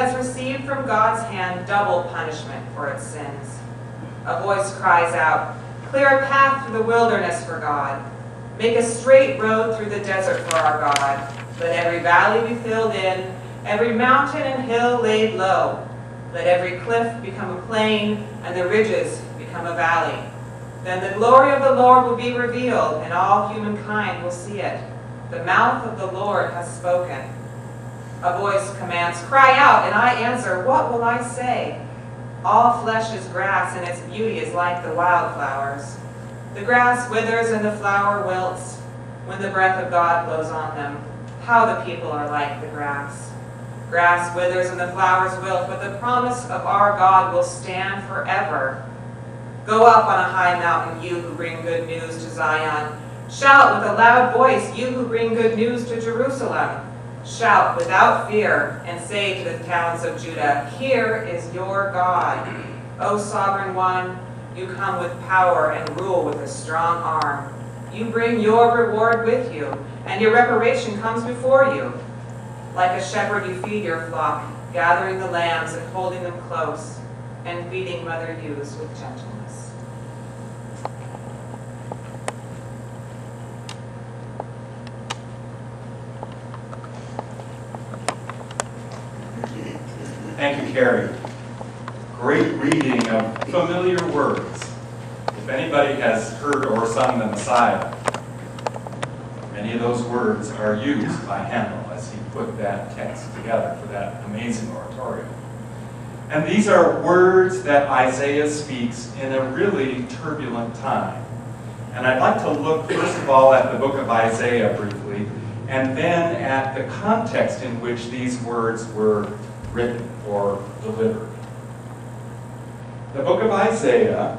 has received from God's hand double punishment for its sins. A voice cries out, "Clear a path through the wilderness for God. Make a straight road through the desert for our God. Let every valley be filled in, every mountain and hill laid low. Let every cliff become a plain, and the ridges become a valley. Then the glory of the Lord will be revealed, and all humankind will see it. The mouth of the Lord has spoken." A voice commands, "Cry out," and I answer, "What will I say?" All flesh is grass, and its beauty is like the wildflowers. The grass withers and the flower wilts when the breath of God blows on them. How the people are like the grass. Grass withers and the flowers wilt, but the promise of our God will stand forever. Go up on a high mountain, you who bring good news to Zion. Shout with a loud voice, you who bring good news to Jerusalem. Shout without fear and say to the towns of Judah, "Here is your God. O Sovereign One, you come with power and rule with a strong arm. You bring your reward with you, and your reparation comes before you. Like a shepherd you feed your flock, gathering the lambs and holding them close, and feeding mother ewes with gentleness." Thank you, Carrie. Great reading of familiar words. If anybody has heard or sung the Messiah, many of those words are used by Handel as he put that text together for that amazing oratorio. And these are words that Isaiah speaks in a really turbulent time. And I'd like to look first of all at the book of Isaiah briefly, and then at the context in which these words were written or delivered. The book of Isaiah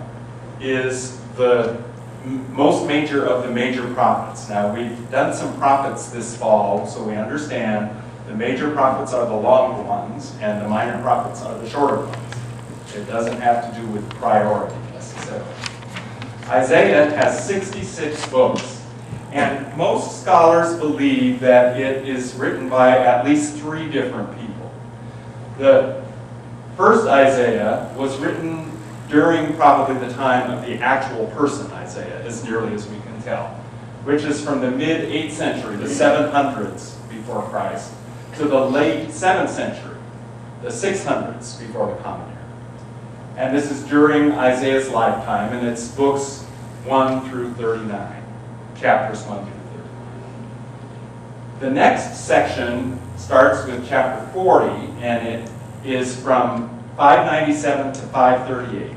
is the most major of the major prophets. Now, we've done some prophets this fall, so we understand the major prophets are the longer ones, and the minor prophets are the shorter ones. It doesn't have to do with priority necessarily. Isaiah has 66 books, and most scholars believe that it is written by at least 3 different people. The first Isaiah was written during probably the time of the actual person Isaiah, as nearly as we can tell, which is from the mid-8th century, the 700s before Christ, to the late 7th century, the 600s before the Common Era. And this is during Isaiah's lifetime, and it's books 1 through 39, chapters 1 through 39. The next section starts with chapter 40, and it is from 597 to 538.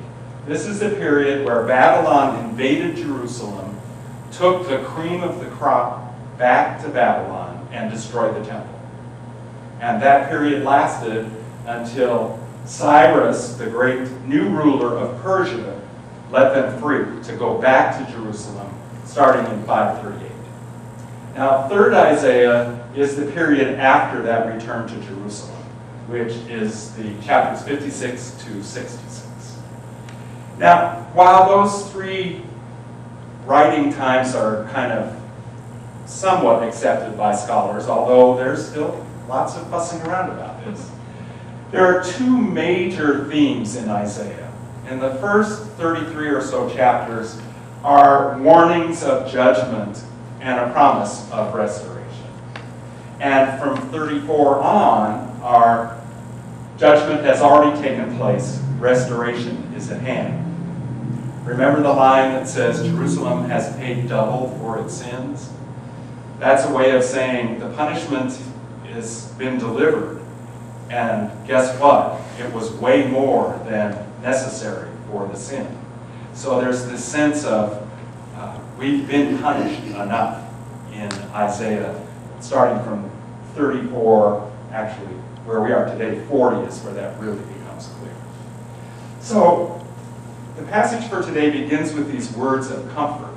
This is the period where Babylon invaded Jerusalem, took the cream of the crop back to Babylon, and destroyed the temple. And that period lasted until Cyrus, the great new ruler of Persia, let them free to go back to Jerusalem, starting in 538. Now, 3rd Isaiah is the period after that return to Jerusalem, which is the chapters 56 to 66. Now, while those 3 writing times are kind of somewhat accepted by scholars, although there's still lots of fussing around about this, there are 2 major themes in Isaiah. In the first 33 or so chapters are warnings of judgment and a promise of restoration. And from 34 on, our judgment has already taken place, restoration is at hand. Remember the line that says, Jerusalem has paid double for its sins? That's a way of saying the punishment has been delivered. And guess what? It was way more than necessary for the sin. So there's this sense of we've been punished enough in Isaiah, starting from 34, actually, where we are today, 40 is where that really becomes clear. So the passage for today begins with these words of comfort.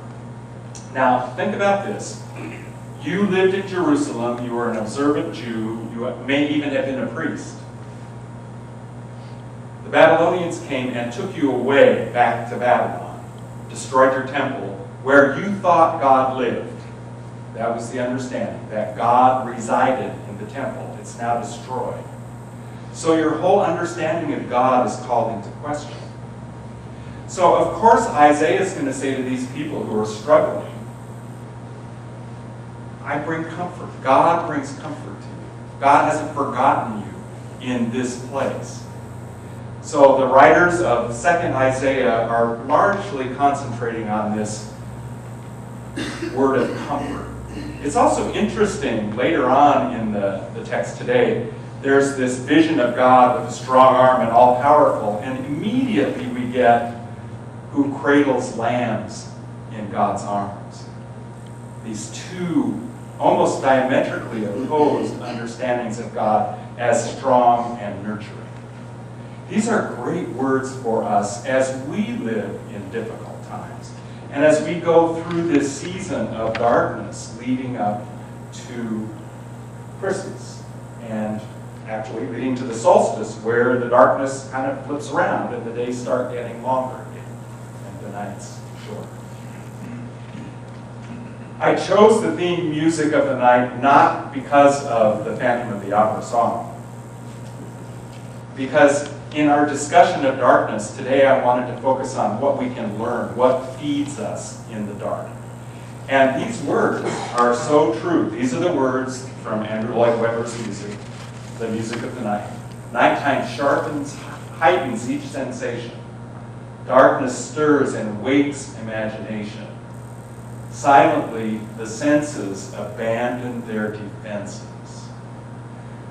Now, think about this. You lived in Jerusalem, you were an observant Jew, you may even have been a priest. The Babylonians came and took you away back to Babylon, destroyed your temple, where you thought God lived. That was the understanding, that God resided in the temple. It's now destroyed. So your whole understanding of God is called into question. So of course Isaiah is going to say to these people who are struggling, I bring comfort. God brings comfort to you. God hasn't forgotten you in this place. So the writers of 2nd Isaiah are largely concentrating on this word of comfort. It's also interesting, later on in the text today, there's this vision of God with a strong arm and all-powerful, and immediately we get who cradles lambs in God's arms. These two almost diametrically opposed understandings of God as strong and nurturing. These are great words for us as we live in difficult times. And as we go through this season of darkness leading up to Christmas, and actually leading to the solstice, where the darkness kind of flips around and the days start getting longer again, and the nights shorter. I chose the theme music of the night not because of the Phantom of the Opera song, because in our discussion of darkness today, I wanted to focus on what we can learn, what feeds us in the dark. And these words are so true. These are the words from Andrew Lloyd Webber's music, the music of the night. Nighttime sharpens, heightens each sensation. Darkness stirs and wakes imagination. Silently, the senses abandon their defenses.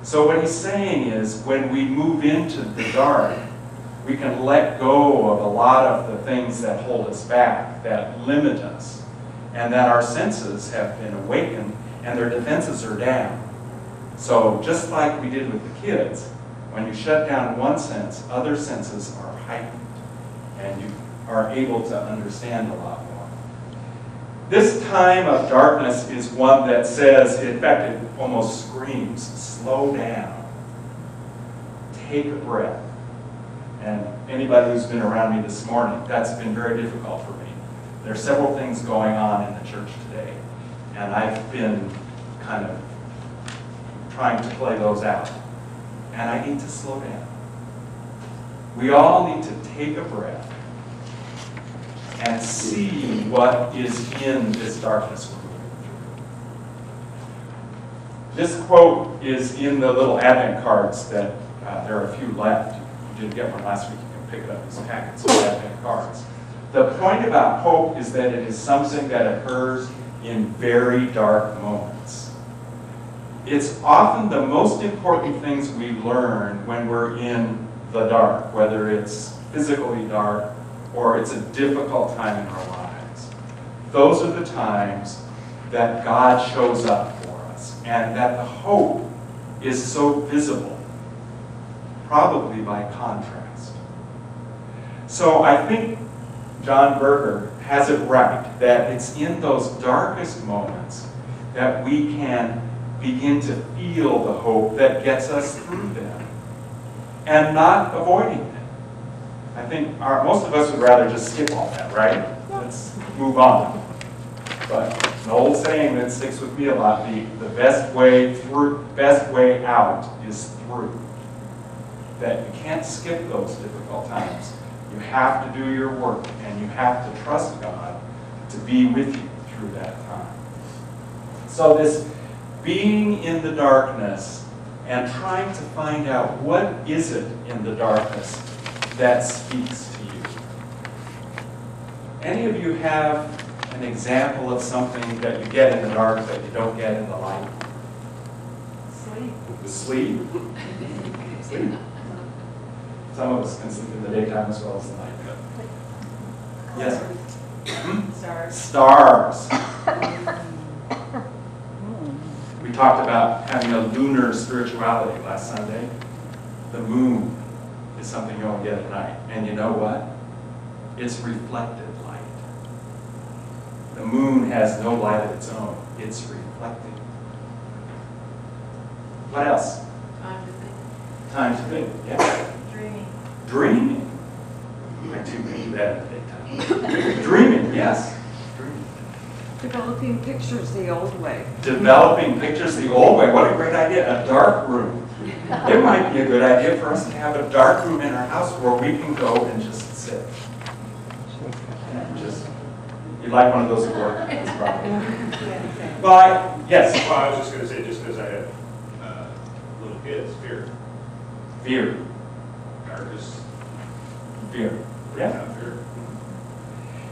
So what he's saying is, when we move into the dark, we can let go of a lot of the things that hold us back, that limit us, and that our senses have been awakened and their defenses are down. So just like we did with the kids, when you shut down one sense, other senses are heightened, and you are able to understand a lot more. This time of darkness is one that says, in fact, it almost screams, slow down. Take a breath. And anybody who's been around me this morning, that's been very difficult for me. There are several things going on in the church today, and I've been kind of trying to play those out. And I need to slow down. We all need to take a breath and see what is in this darkness we're moving through. This quote is in the little Advent cards that there are a few left. You didn't get one last week, you can pick it up as packets of Advent cards. The point about hope is that it is something that occurs in very dark moments. It's often the most important things we learn when we're in the dark, whether it's physically dark or it's a difficult time in our lives. Those are the times that God shows up for us, and that the hope is so visible, probably by contrast. So I think John Berger has it right, that it's in those darkest moments that we can begin to feel the hope that gets us through them, and not avoiding it. I think most of us would rather just skip all that, right? Let's move on. But an old saying that sticks with me a lot, the best way out is through. That you can't skip those difficult times. You have to do your work, and you have to trust God to be with you through that time. So this being in the darkness and trying to find out what is it in the darkness that speaks to you. Any of you have an example of something that you get in the dark that you don't get in the light? Sleep. Sleep? Sleep. Some of us can sleep in the daytime as well as the night. Yes? Stars. Stars. We talked about having a lunar spirituality last Sunday. The moon is something you only get at night. And you know what? It's reflected light. The moon has no light of its own. It's reflecting. What else? Time to think. Time to think. Yeah. Dreaming. Dreaming. I too can do that in the daytime. Dreaming, yes. Dreaming. Developing pictures the old way. Developing pictures the old way. What a great idea. A dark room. It might be a good idea for us to have a dark room in our house where we can go and just sit. And just, you'd like one of those at work? That's probably. Well, yes. Well, I was just going to say, just because I have little kids, fear. Fear. Darkness. Fear. Yeah. Fear.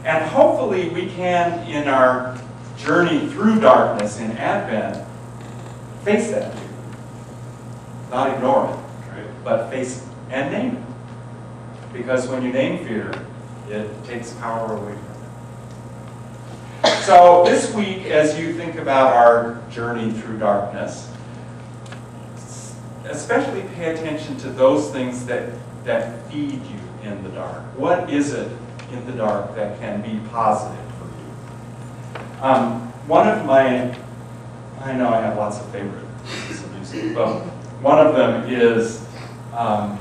And hopefully we can, in our journey through darkness in Advent, face that fear. Not ignore it, Right. but face it and name it. Because when you name fear, it takes power away from it. So this week, as you think about our journey through darkness, especially pay attention to those things that feed you in the dark. What is it in the dark that can be positive for you? One of my, I know I have lots of favorite pieces of music, but one of them is a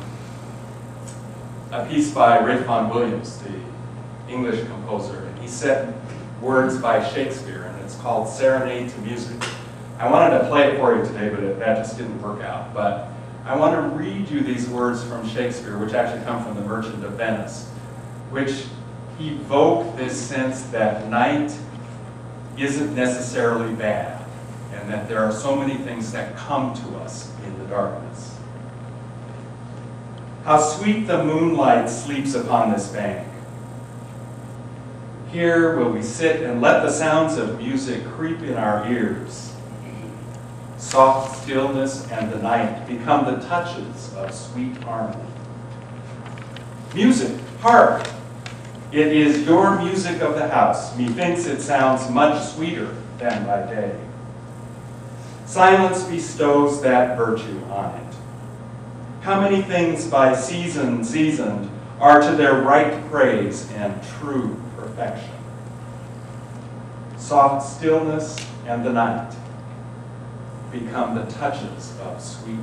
piece by Ralph Vaughan Williams, the English composer. And he set words by Shakespeare, and it's called Serenade to Music. I wanted to play it for you today, but that just didn't work out. But I want to read you these words from Shakespeare, which actually come from The Merchant of Venice, which evoke this sense that night isn't necessarily bad, and that there are so many things that come to us in the darkness. How sweet the moonlight sleeps upon this bank. Here will we sit and let the sounds of music creep in our ears. Soft stillness and the night become the touches of sweet harmony. Music, hark! It is your music of the house. Methinks it sounds much sweeter than by day. Silence bestows that virtue on it. How many things by seasoned are to their right praise and true perfection. Soft stillness and the night become the touches of sweet